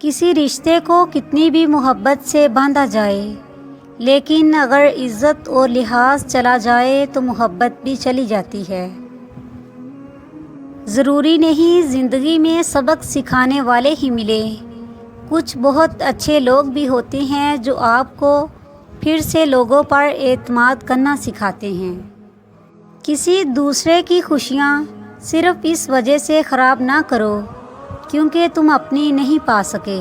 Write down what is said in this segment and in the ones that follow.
کسی رشتے کو کتنی بھی محبت سے باندھا جائے، لیکن اگر عزت اور لحاظ چلا جائے تو محبت بھی چلی جاتی ہے۔ ضروری نہیں زندگی میں سبق سکھانے والے ہی ملیں، کچھ بہت اچھے لوگ بھی ہوتے ہیں جو آپ کو پھر سے لوگوں پر اعتماد کرنا سکھاتے ہیں۔ کسی دوسرے کی خوشیاں صرف اس وجہ سے خراب نہ کرو کیونکہ تم اپنی نہیں پا سکے۔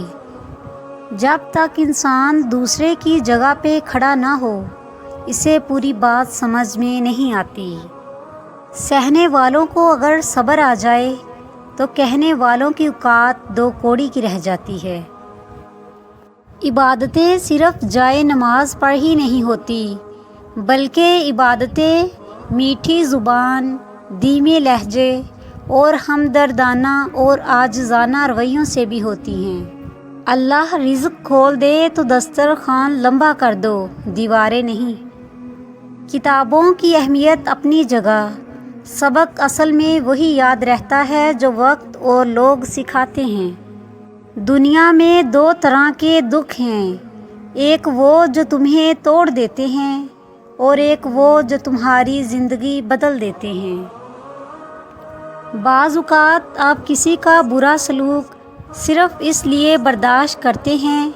جب تک انسان دوسرے کی جگہ پہ کھڑا نہ ہو، اسے پوری بات سمجھ میں نہیں آتی۔ سہنے والوں کو اگر صبر آ جائے تو کہنے والوں کی اوقات دو کوڑی کی رہ جاتی ہے۔ عبادتیں صرف جائے نماز پر ہی نہیں ہوتی، بلکہ عبادتیں میٹھی زبان، دھیمے لہجے اور ہمدردانہ اور عاجزانہ رویوں سے بھی ہوتی ہیں۔ اللہ رزق کھول دے تو دسترخوان لمبا کر دو، دیواریں نہیں۔ کتابوں کی اہمیت اپنی جگہ، سبق اصل میں وہی یاد رہتا ہے جو وقت اور لوگ سکھاتے ہیں۔ دنیا میں دو طرح کے دکھ ہیں، ایک وہ جو تمہیں توڑ دیتے ہیں اور ایک وہ جو تمہاری زندگی بدل دیتے ہیں۔ بعض اوقات آپ کسی کا برا سلوک صرف اس لیے برداشت کرتے ہیں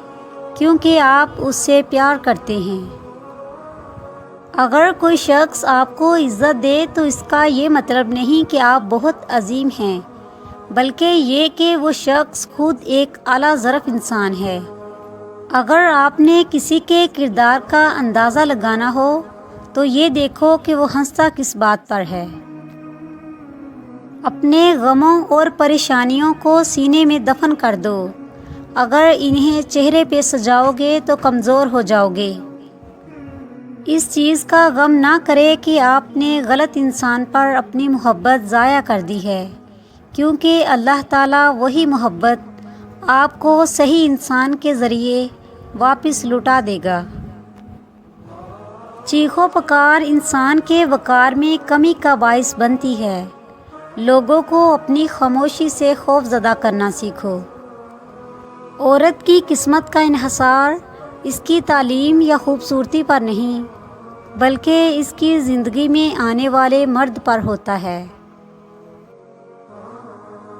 کیونکہ آپ اس سے پیار کرتے ہیں۔ اگر کوئی شخص آپ کو عزت دے تو اس کا یہ مطلب نہیں کہ آپ بہت عظیم ہیں، بلکہ یہ کہ وہ شخص خود ایک اعلیٰ ظرف انسان ہے۔ اگر آپ نے کسی کے کردار کا اندازہ لگانا ہو تو یہ دیکھو کہ وہ ہنستا کس بات پر ہے۔ اپنے غموں اور پریشانیوں کو سینے میں دفن کر دو، اگر انہیں چہرے پہ سجاؤ گے تو کمزور ہو جاؤ گے۔ اس چیز کا غم نہ کرے کہ آپ نے غلط انسان پر اپنی محبت ضائع کر دی ہے، کیونکہ اللہ تعالیٰ وہی محبت آپ کو صحیح انسان کے ذریعے واپس لوٹا دے گا۔ چیخ و پکار انسان کے وقار میں کمی کا باعث بنتی ہے۔ لوگوں کو اپنی خاموشی سے خوف زدہ کرنا سیکھو۔ عورت کی قسمت کا انحصار اس کی تعلیم یا خوبصورتی پر نہیں، بلکہ اس کی زندگی میں آنے والے مرد پر ہوتا ہے۔